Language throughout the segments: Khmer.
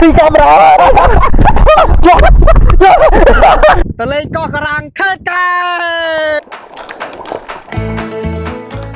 ពីកាមេរ៉ាតលេងកោះការ៉ាំងខេត្តកែប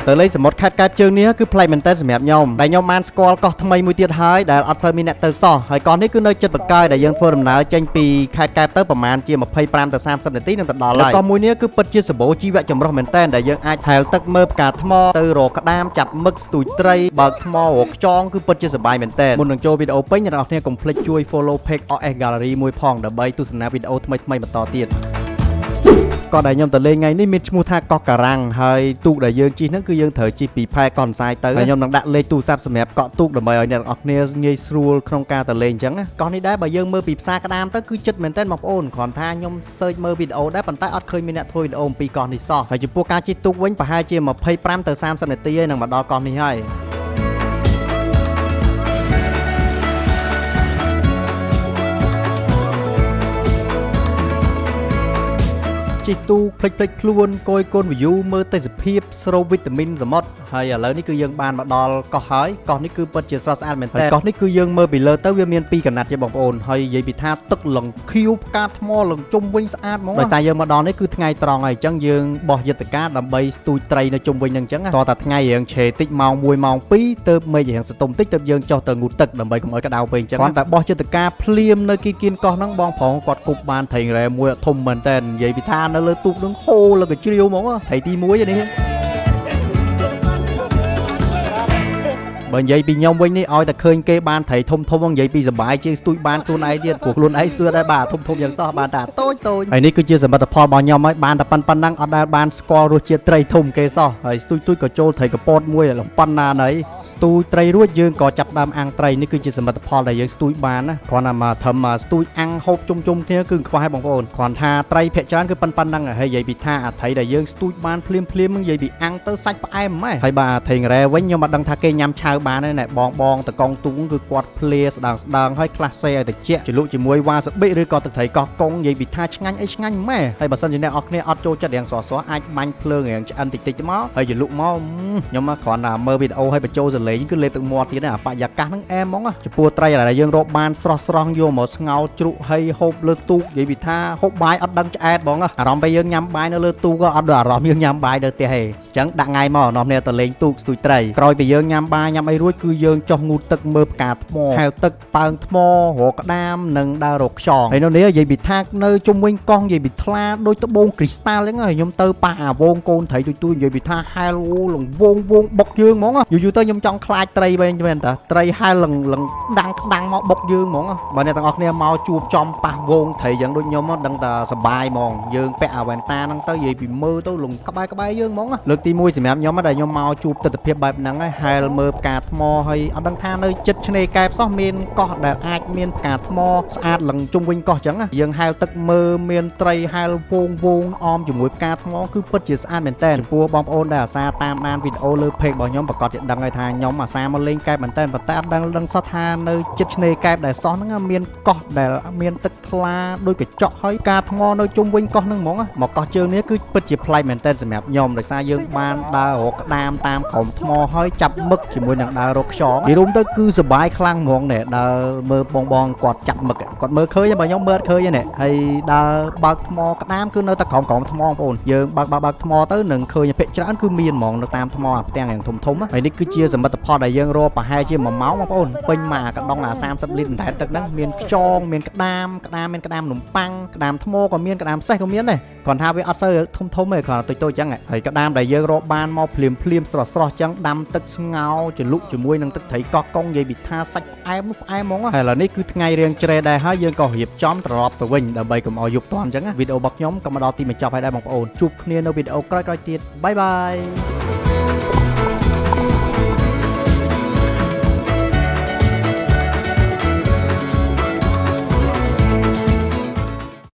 ទៅលេងសមុទ្រខេត្តកែបជើងនេះគឺប្លែកមែនតើសម្រាប់ខ្ញុំដែលខ្ញុំបានស្គាល់កោះថ្មីមួយទៀតហើយដែលអត់សូវមានអ្នកទៅសោះហើយកោះនេះគឺនៅជិតបកាយដែលយើងធ្វើដំណើរចេញពីខេត្តកែបទៅប្រហែលជា25ទៅ30នាទីនឹងទៅដល់ហើយកោះមួយនេះគឺពិតជាសម្បូរជីវៈចម្រុះមែនតើដែលយើងអាចហែលទឹកមើលផ្កាថ្មទៅរកក្តាមចាប់មឹកស្ទូចត្រីបើកថ្មរកខ្យងគឺពិតជាសប្បាយមែនតើមុននឹងចូលវីដេអូពេញអ្នកនរគ្នាកុំភ្លេចជួយ follow page OS Gallery មួយផងដើម្បីទស្សនាវីដេអូថ្មីៗបន្តទៀតក៏ដែលខ្ញុំទៅលេងថ្ងៃនេះមានឈ្មោះថាកោះការ៉ាំងហើយទូកដែលយើងជិះហ្នឹងគឺយើងត្រូវជិះពីផែកោះសាយទៅហើយខ្ញុំនឹងដាក់លេខទូរស័ព្ទសម្រាប់កក់ទូកដើម្បីឲ្យអ្នកទាំងអស់គ្នាងាយស្រួលក្នុងការទៅលេងអញ្ចឹងកោះនេះដែរបើយើងមើលពីផ្សារក្តាមទៅគឺចិត្តមែនតើបងប្អូនគ្រាន់ថាខ្ញុំ search មើលវីដេអូដែរប៉ុន្តែអត់ឃើញមានអ្នកធ្វើវីដេអូអំពីកោះនេះសោះហើយចំពោះការជិះទូកវិញប្រហែលជា25ទៅ30នាទីហើយនឹងមកដល់កោះនេះហើយជិះទូភ្លេចខ្លួនគយគុណ view មើលទេសភាពស្រូបវីតាមីនសមុទ្រហើយឥឡូវនេះគឺយើងបានមកដល់កោះហើយកោះនេះគឺពិតជាស្រស់ស្អាតមែនតើកោះនេះគឺយើងមើលពីលើទៅវាមាន2កណាត់ជាបងប្អូនហើយនិយាយពីថាទឹកលង្ខៀវផ្កាថ្មលងជុំវិញស្អាតហ្មងដោយសារយើងមកដល់នេះគឺថ្ងៃត្រង់ហើយអញ្ចឹងយើងបោះយន្តការដើម្បីស្ទូចត្រីនៅជុំវិញនឹងអញ្ចឹងតោះតែថ្ងៃរៀងឆេតិចម៉ោង1ម៉ោង2ទៅមេឃរៀងសតុំតិចទៅយើងចុះទៅងូតទឹកដើម្បីកុំឲ្យក្តៅពេកអញ្ចឹងគ្រាន់តែបោះយន្តការភ្លាមនៅគីគៀនកោះហ្នឹងបងប្រុសគាត់គប់បានត្រីរ៉ែមួយធំមែនតើនិយាយពីថានៅលើទូកនឹងហូរលើកជ្រាវហ្មងត្រីទី1នេះបើនិយាយពីខ្ញុំវិញនេះឲ្យតែឃើញគេបានត្រីធំនិយាយពីសបាយជាងស្ទូចបានខ្លួនឯងទៀតព្រោះខ្លួនឯងស្ទួយដែរបាទធំយ៉ាងសោះបានតែតូចហើយនេះគឺជាសមិទ្ធផលរបស់ខ្ញុំហើយបានតែប៉ុណ្ណឹងអត់ដែលបានស្គាល់រសជាតិត្រីធំគេសោះហើយស្ទូចក៏ចូលត្រីកពតមួយលំប៉ុណ្ណាណីស្ទូចត្រីរួចយើងក៏ចាប់ដើមអាំងត្រីនេះគឺជាសមិទ្ធផលដែលយើងស្ទូចបានណាគ្រាន់តែមកធ្វើមកស្ទូចអាំងហូបជុំគ្នាគឺខ្វះឲ្យបងប្អូនគ្រាន់ថាត្រីភាគច្រើនគឺប៉ុណ្ណឹងហើយនិយាយពីថាអាត្រីដែលយើងស្ទូចបានភ្លាមនិយាយពីអាំងទៅសាច់ផ្អែមម៉េចហើយបាទត្រីរ៉ែវិញខ្ញុំអត់ដឹងថាគេញ៉ាំឆៅបានទេណែបងតកងទូងគឺគាត់ភ្លាស្ដើងហើយខ្លះសេឲ្យតិចជ្រលក់ជាមួយវ៉ាសាប៊ីឬក៏ទឹកត្រីកោះកុងនិយាយពីថាឆ្ងាញ់ម៉ែហើយបើសិនជាអ្នកអរគ្នាអត់ចូលចិត្តរៀងស្រស់អាចបាញ់ភ្លើងរៀងឆ្អិនតិចមកហើយជ្រលក់មកខ្ញុំមកគ្រាន់តែមើលវីដេអូឲ្យបញ្ចូលសលេងគឺលេបទឹកមាត់ទៀតណាបរិយាកាសហ្នឹងអែមហ្មងចំពោះត្រីដែលយើងរកបានស្រស់យកមកស្ងោរជ្រូកហើយហូបលើទូកនិយាយពីថាហូបបាយអត់ដឹងឆ្អែតហ្មងអារម្មណ៍ពេលយើងញ៉ាំបាយនៅលើទូកក៏អត់ដូចអារម្មណ៍យើងញ៉ាំបាយនៅផ្ទះទេអញ្ចឹងដាក់ថ្ងៃមកនាំគ្នាទៅលេងទូកស្ទួយត្រីក្រោយពីយើងញ៉ាំបាយញ៉ាំអីរួចគឺយើងចុះងូតទឹកមើលផ្កាថ្មហែលទឹកប៉ើងថ្មរកក្តាមនិងដើររកខ្យងហើយនៅនេះនិយាយពីថានៅជុំវិញកោះនិយាយពីថ្លាដូចត្បូងគ្រីស្តាល់អញ្ចឹងខ្ញុំទៅប៉ះអាវងកូនត្រីទួយនិយាយពីថាហែលលងវងបុកយើងហ្មងយូរទៅខ្ញុំចង់ខ្លាចត្រីវិញមែនតើត្រីហែលលងដាំងមកបុកយើងហ្មងបើអ្នកទាំងអស់គ្នាមកជួបចំប៉ះវងត្រីយ៉ាងដូចខ្ញុំដឹងតែសប្បាយហ្មងយើងពាក់អាវ៉ែនតាហ្នឹងទៅនិយាយពីមើលទៅលងក្បែរយើងហ្មងលើកទី1សម្រាប់ខ្ញុំដែលខ្ញុំមកជួបទស្សនវិជ្ជាបែបហ្នឹងហើយហែលមើលផ្កាថ្មហើយអត់ដឹងថានៅចិត្តឆ្នេរកែបសោះមានកោះដែលអាចមានផ្កាថ្មស្អាតឡើងជុំវិញកោះចឹងយើងហែលទឹកមើលមានត្រីហែលវងអមជាមួយផ្កាថ្មគឺពិតជាស្អាតមែនតើចំពោះបងប្អូនដែលអាសាតាមដានវីដេអូលើ page របស់ខ្ញុំប្រកាសជាដឹងហើយថាខ្ញុំអាសាមកលេងកែបមែនតើប៉ុន្តែអត់ដឹងសោះថានៅចិត្តឆ្នេរកែបដែលសោះហ្នឹងមានកោះដែលមានទឹកថ្លាដូចកញ្ចក់ហើយផ្កាថ្មនៅជុំវិញកោះហ្នឹងហ្មងមកកោះជើងនេះគឺពិតជាប្លែកមែនតើសម្រាប់ខ្ញុំដោយសារយើងបានដើររកក្តាមតាមក្រោមថ្មហើយចាប់មឹកជាមួយនឹងដើររកខ្យងនិយាយរួមទៅគឺសប្បាយខ្លាំងហ្មងណែដើរមើលបងគាត់ចាប់មឹកគាត់មើលឃើញបើខ្ញុំមើលអត់ឃើញទេណែហើយដើរបើកថ្មក្តាមគឺនៅតែក្រោមថ្មបងប្អូនយើងបើកថ្មទៅនឹងឃើញភាគច្រើនគឺមានហ្មងនៅតាមថ្មអាផ្ទាំងយ៉ាងធំហើយនេះគឺជាសមិទ្ធផលដែលយើងរកប្រហែលជា1ម៉ោងបងប្អូនពេញមកអាកដុង30លីត្រអណ្ដែតទឹកហ្នឹងមានខ្យងមានក្តាមមានក្តាមនំប៉័ងក្តាមថ្មក៏មានក្តាមសេះក៏មានដែរគ្រាន់ថាវាអត់សូវធំទេគ្រាន់តែតូចអញ្ចឹងហើយក្តាមដែលយើងរកបានមកភ្លាមស្រស់អញ្ចឹងដាំទឹកស្ងោរជ្រលក់ជាមួយនឹងទឹកត្រីកោះកុងនិយាយពីថាសាច់ផ្អែមហ្មងហើយឥឡូវនេះគឺថ្ងៃរៀងជ្រេដែរហើយយើងក៏រៀបចំត្រឡប់ទៅវិញដើម្បីកុំឲ្យយប់តន់អញ្ចឹងវីដេអូរបស់ខ្ញុំក៏មកដល់ទីបញ្ចប់ហើយដែរបងប្អូនជួបគ្នានៅវីដេអូក្រោយៗទៀតបាយ